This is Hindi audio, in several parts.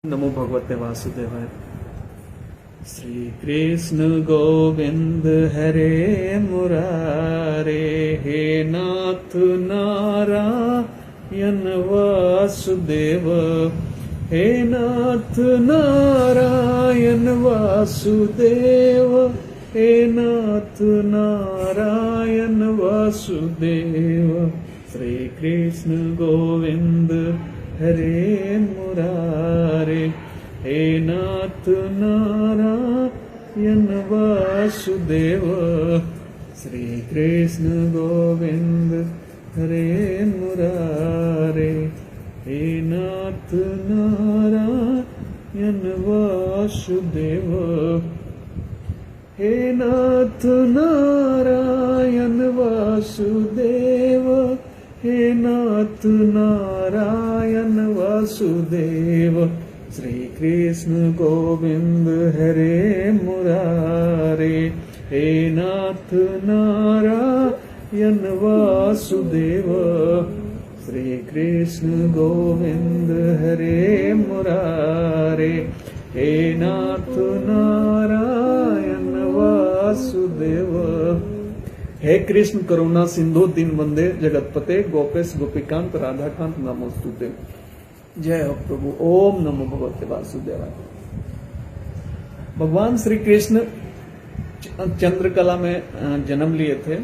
नमो भगवते वासुदेवाय। श्री कृष्ण गोविंद हरे मुरारे, हे नाथ नारायण वासुदेव, हे नाथ नारायण वासुदेव, हे नाथ नारायण वासुदेव। श्री कृष्ण गोविंद हरे मुरारे, हे नाथ नारायण वासुदेव। श्री कृष्ण गोविंद हरे मुरारे, हे नाथ नारायण वासुदेव, हे नाथ नारायण वासुदेव, हे नाथ नारायण वासुदेव। श्री कृष्ण गोविंद हरे मुरारे, हे नाथ नारायण वासुदेव। श्री कृष्ण गोविंद हरे मुरारे, हे नाथ नारायण वासुदेव। हे कृष्ण करुणा सिंधु दीन वंदे जगतपते, गोपेश गोपीकांत राधाकांत नमोस्तुते। जय हो प्रभु। ओम नमो भगवते वासुदेवाय। भगवान श्री कृष्ण चंद्रकला में जन्म लिए थे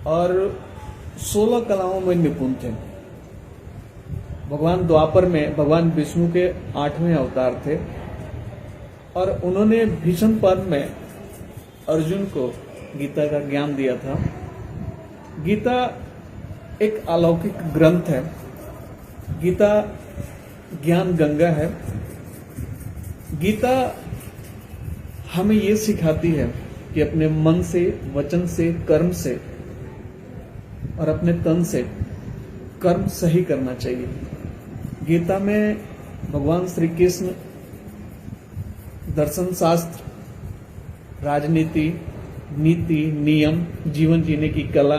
और 16 कलाओं में निपुण थे। भगवान द्वापर में भगवान विष्णु के 8वें अवतार थे और उन्होंने भीष्म पर्व में अर्जुन को गीता का ज्ञान दिया था। गीता एक अलौकिक ग्रंथ है। गीता ज्ञान गंगा है। गीता हमें ये सिखाती है कि अपने मन से, वचन से, कर्म से और अपने तन से कर्म सही करना चाहिए। गीता में भगवान श्री कृष्ण दर्शन शास्त्र, राजनीति, नीति, नियम, जीवन जीने की कला,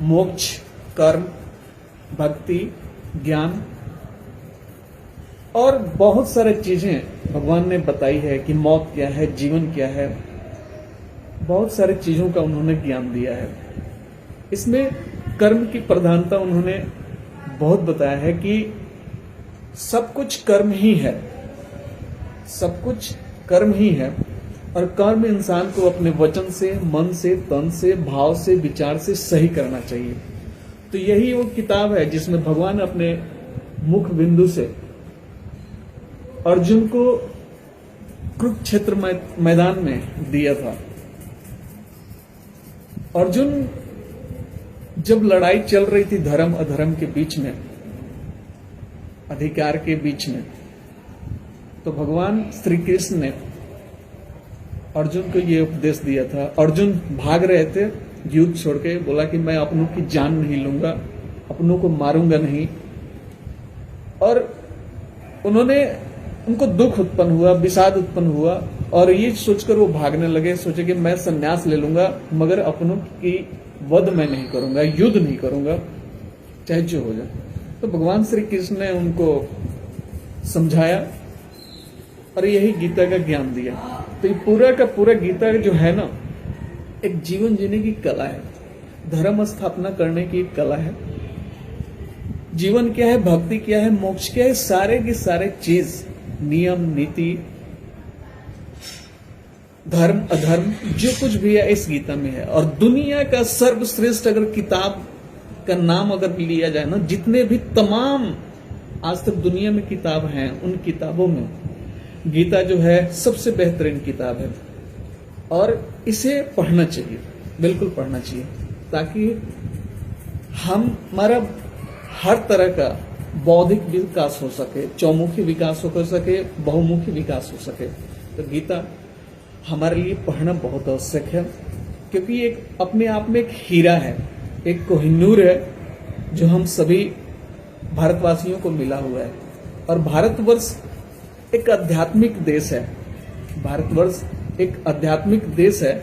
मोक्ष, कर्म, भक्ति, ज्ञान और बहुत सारे चीजें भगवान ने बताई है कि मौत क्या है, जीवन क्या है। बहुत सारी चीजों का उन्होंने ज्ञान दिया है। इसमें कर्म की प्रधानता उन्होंने बहुत बताया है कि सब कुछ कर्म ही है, सब कुछ कर्म ही है और कर्म इंसान को अपने वचन से, मन से, तन से, भाव से, विचार से सही करना चाहिए। तो यही वो किताब है जिसमें भगवान अपने मुख बिंदु से अर्जुन को कुरुक्षेत्र मैदान में दिया था। अर्जुन जब लड़ाई चल रही थी धर्म अधर्म के बीच में, अधिकार के बीच में, तो भगवान श्री कृष्ण ने अर्जुन को ये उपदेश दिया था। अर्जुन भाग रहे थे युद्ध छोड़ के, बोला कि मैं अपनों की जान नहीं लूंगा, अपनों को मारूंगा नहीं। और उनको दुख उत्पन्न हुआ, विषाद उत्पन्न हुआ और ये सोचकर वो भागने लगे। सोचे कि मैं संन्यास ले लूंगा मगर अपनों की वध मैं नहीं करूंगा, युद्ध नहीं करूंगा, चाहे जो हो जाए। तो भगवान श्री कृष्ण ने उनको समझाया और यही गीता का ज्ञान दिया। तो ये पूरा का पूरा गीता जो है ना, एक जीवन जीने की कला है, धर्म स्थापना करने की एक कला है। जीवन क्या है, भक्ति क्या है, मोक्ष क्या है, सारे के सारे चीज, नियम, नीति, धर्म अधर्म, जो कुछ भी है इस गीता में है। और दुनिया का सर्वश्रेष्ठ अगर किताब का नाम अगर लिया जाए ना, जितने भी तमाम आज तक दुनिया में किताब हैं, उन किताबों में गीता जो है सबसे बेहतरीन किताब है। और इसे पढ़ना चाहिए, बिल्कुल पढ़ना चाहिए, ताकि हमारा हर तरह का बौद्धिक विकास हो सके, चौमुखी विकास हो सके, बहुमुखी विकास हो सके। तो गीता हमारे लिए पढ़ना बहुत आवश्यक है, क्योंकि एक अपने आप में एक हीरा है, एक कोहिनूर है जो हम सभी भारतवासियों को मिला हुआ है। और भारतवर्ष एक आध्यात्मिक देश है। भारतवर्ष एक आध्यात्मिक देश है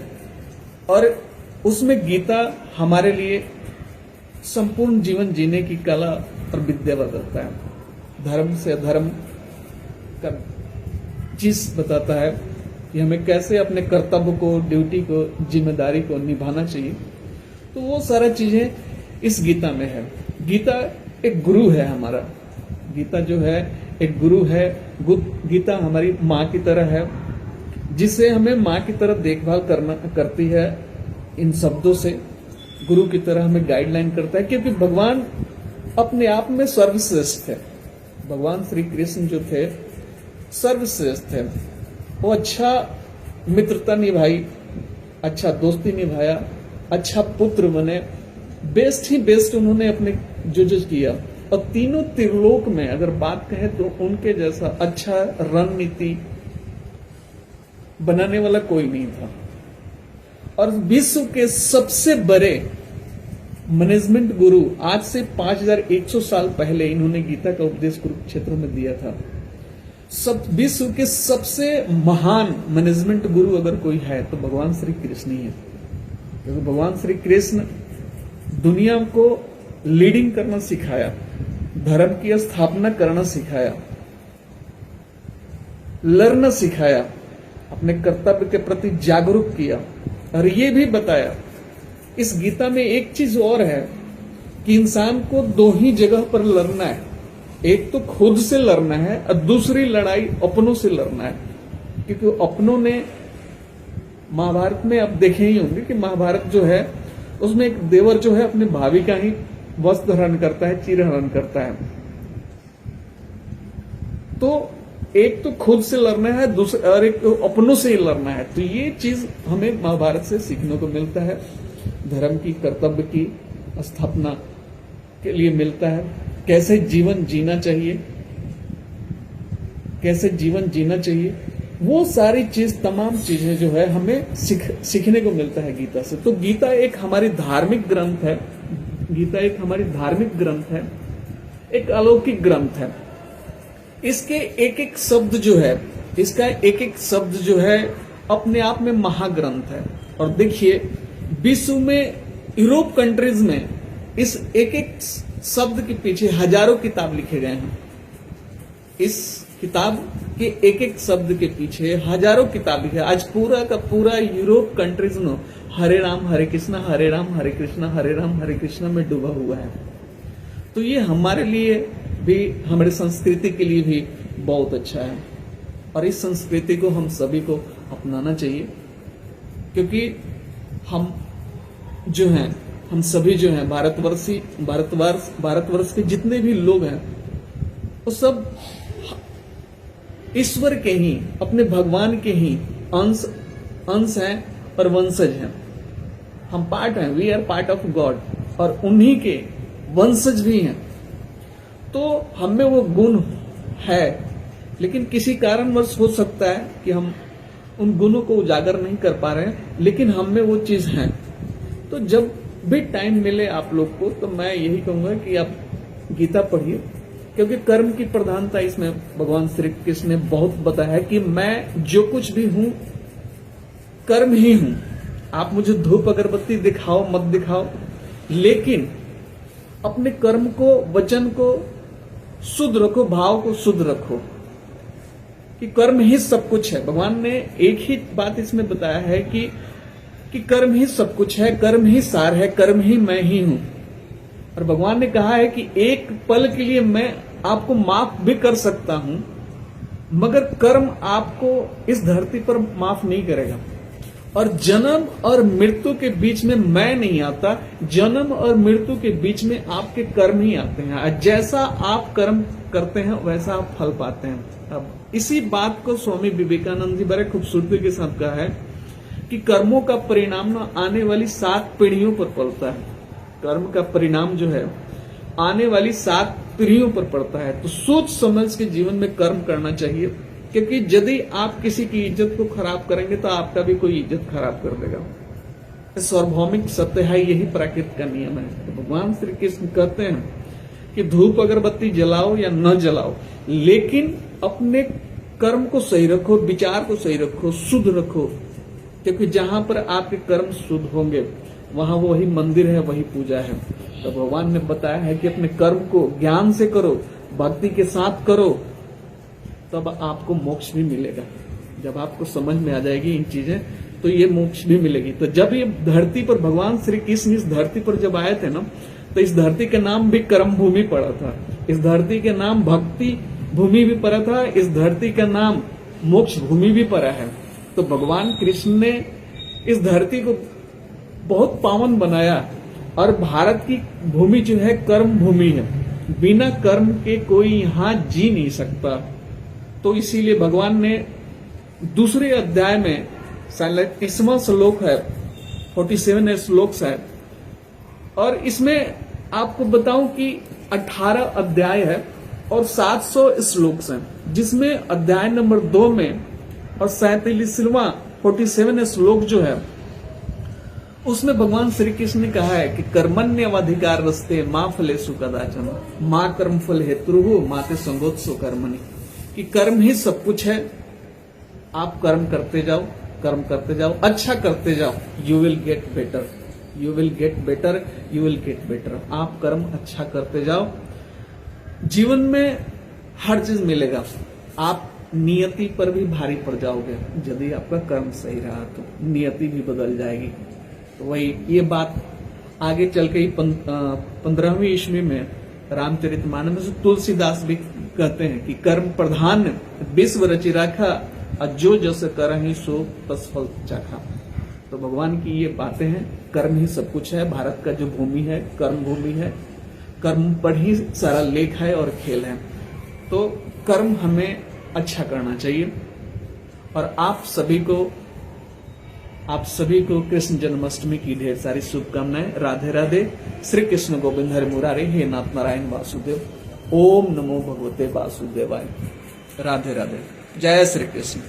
और उसमें गीता हमारे लिए संपूर्ण जीवन जीने की कला और विद्या बदलता है। धर्म से अधर्म का चीज बताता है कि हमें कैसे अपने कर्तव्य को, ड्यूटी को, जिम्मेदारी को निभाना चाहिए। तो वो सारा चीजें इस गीता में है। गीता एक गुरु है हमारा। गीता जो है एक गुरु है। गीता हमारी माँ की तरह है, जिसे हमें माँ की तरह देखभाल करती है इन शब्दों से। गुरु की तरह हमें गाइडलाइन करता है, क्योंकि भगवान अपने आप में सर्वश्रेष्ठ है। भगवान श्री कृष्ण जो थे सर्वश्रेष्ठ थे। वो अच्छा मित्रता निभाई, अच्छा दोस्ती निभाया, अच्छा पुत्र बने, बेस्ट ही बेस्ट उन्होंने अपने जो किया। और तीनों त्रिलोक में अगर बात कहें तो उनके जैसा अच्छा रणनीति बनाने वाला कोई नहीं था। और विश्व के सबसे बड़े मैनेजमेंट गुरु, आज से 5100 साल पहले इन्होंने गीता का उपदेश कुरुक्षेत्र में दिया था। सब विश्व के सबसे महान मैनेजमेंट गुरु अगर कोई है तो भगवान श्री कृष्ण ही है। क्योंकि भगवान श्री कृष्ण दुनिया को लीडिंग करना सिखाया, धर्म की स्थापना करना सिखाया, लड़ना सिखाया, अपने कर्तव्य के प्रति जागरूक किया। और ये भी बताया इस गीता में एक चीज और है कि इंसान को दो ही जगह पर लड़ना है। एक तो खुद से लड़ना है और दूसरी लड़ाई अपनों से लड़ना है। क्योंकि अपनों ने महाभारत में आप देखे ही होंगे कि महाभारत जो है उसमें एक देवर जो है अपने भाभी का ही वस्त्र हरण करता है, चीर हरण करता है। तो एक तो खुद से लड़ना है, दूसरा और एक तो अपनों से ही लड़ना है। तो ये चीज हमें महाभारत से सीखने को मिलता है। धर्म की, कर्तव्य की स्थापना के लिए मिलता है। कैसे जीवन जीना चाहिए, कैसे जीवन जीना चाहिए, वो सारी चीज, तमाम चीजें जो है हमें सीखने को मिलता है गीता से। तो गीता एक हमारी धार्मिक ग्रंथ है। गीता एक हमारी धार्मिक ग्रंथ है, एक अलौकिक ग्रंथ है। इसके एक एक शब्द जो है, इसका एक एक शब्द जो है अपने आप में महाग्रंथ है। और देखिए विश्व में, यूरोप कंट्रीज में इस एक एक शब्द के पीछे हजारों किताब लिखे गए हैं। इस किताब के एक एक शब्द के पीछे हजारों किताब लिखे। आज पूरा का पूरा यूरोप कंट्रीज में हरे राम हरे कृष्णा, हरे राम हरे कृष्णा, हरे राम हरे कृष्णा में डूबा हुआ है। तो ये हमारे लिए भी, हमारी संस्कृति के लिए भी बहुत अच्छा है। और इस संस्कृति को हम सभी को अपनाना चाहिए। क्योंकि हम जो हैं, हम सभी जो हैं भारतवर्ष के जितने भी लोग हैं वो सब ईश्वर के ही, अपने भगवान के ही अंश हैं और वंशज हैं। हम पार्ट हैं, we are part of God, और उन्हीं के वंशज भी हैं। तो हमें वो गुण है, लेकिन किसी कारणवश हो सकता है कि हम उन गुणों को उजागर नहीं कर पा रहे हैं, लेकिन हम में वो चीज है। तो जब भी टाइम मिले आप लोग को, तो मैं यही कहूंगा कि आप गीता पढ़िए। क्योंकि कर्म की प्रधानता इसमें भगवान श्री कृष्ण ने बहुत बताया है कि मैं जो कुछ भी हूं कर्म ही हूं। आप मुझे धूप अगरबत्ती दिखाओ मत दिखाओ, लेकिन अपने कर्म को, वचन को शुद्ध रखो, भाव को शुद्ध रखो, कि कर्म ही सब कुछ है। भगवान ने एक ही बात इसमें बताया है कि कर्म ही सब कुछ है, कर्म ही सार है, कर्म ही मैं ही हूं। और भगवान ने कहा है कि एक पल के लिए मैं आपको माफ भी कर सकता हूं, मगर कर्म आपको इस धरती पर माफ नहीं करेगा। और जन्म और मृत्यु के बीच में मैं नहीं आता, जन्म और मृत्यु के बीच में आपके कर्म ही आते हैं। जैसा आप कर्म करते हैं वैसा आप फल पाते हैं। अब इसी बात को स्वामी विवेकानंद जी बड़े खूबसूरती के साथ कहा है कि कर्मों का परिणाम न आने वाली 7 पीढ़ियों पर पड़ता है। कर्म का परिणाम जो है आने वाली 7 पीढ़ियों पर पड़ता है। तो सोच समझ के जीवन में कर्म करना चाहिए, क्योंकि यदि आप किसी की इज्जत को खराब करेंगे तो आपका भी कोई इज्जत खराब कर देगा। सार्वभौमिक सत्य है, यही प्रकृति का नियम है। तो भगवान श्री कृष्ण कहते हैं कि धूप अगरबत्ती जलाओ या न जलाओ, लेकिन अपने कर्म को सही रखो, विचार को सही रखो, शुद्ध रखो। क्योंकि जहां पर आपके कर्म शुद्ध होंगे वहां वही मंदिर है, वही पूजा है। तो भगवान ने बताया है कि अपने कर्म को ज्ञान से करो, भक्ति के साथ करो, तब आपको मोक्ष भी मिलेगा। जब आपको समझ में आ जाएगी इन चीजें, तो ये मोक्ष भी मिलेगी। तो जब ये धरती पर भगवान श्री कृष्ण इस धरती पर जब आए थे ना, तो इस धरती का नाम भी कर्म भूमि पड़ा था, इस धरती के नाम भक्ति भूमि भी पड़ा था, इस धरती का नाम मोक्ष भूमि भी पड़ा है। तो भगवान कृष्ण ने इस धरती को बहुत पावन बनाया, और भारत की भूमि जो है कर्म भूमि है, बिना कर्म के कोई यहां जी नहीं सकता। तो इसीलिए भगवान ने दूसरे अध्याय में 30वां श्लोक है, 47 श्लोक है, और इसमें आपको बताऊं कि 18 अध्याय है और 700 श्लोक हैं, जिसमें अध्याय नंबर 2 में और 47वां 47 श्लोक जो है, उसमें भगवान श्री कृष्ण ने कहा है कि कर्मण्यवाधिकार रस्ते मां फलेषु कदाचन मां कर्म फल हेतु माते संगोत्सो कर्मणि, कि कर्म ही सब कुछ है। आप कर्म करते जाओ, कर्म करते जाओ, अच्छा करते जाओ, you will get better, you will get better, you will get better. आप कर्म अच्छा करते जाओ, जीवन में हर चीज मिलेगा। आप नियति पर भी भारी पड़ जाओगे, यदि आपका कर्म सही रहा तो नियति भी बदल जाएगी। तो वही ये बात आगे चल के 15वीं ईस्वी में रामचरितमानस में तुलसीदास भी कहते हैं कि कर्म प्रधान विश्व रचि राखा, जो जस करहि सो तस फल चाखा। तो भगवान की ये बातें हैं, कर्म ही सब कुछ है। भारत का जो भूमि है कर्म भूमि है, कर्म पर ही सारा लेख है और खेल है। तो कर्म हमें अच्छा करना चाहिए। और आप सभी को कृष्ण जन्माष्टमी की ढेर सारी शुभकामनाएं। राधे राधे। श्री कृष्ण गोविंद हरि मुरारी, हे नाथ नारायण वासुदेव। ओम नमो भगवते वासुदेवाय। राधे राधे। जय श्री कृष्ण।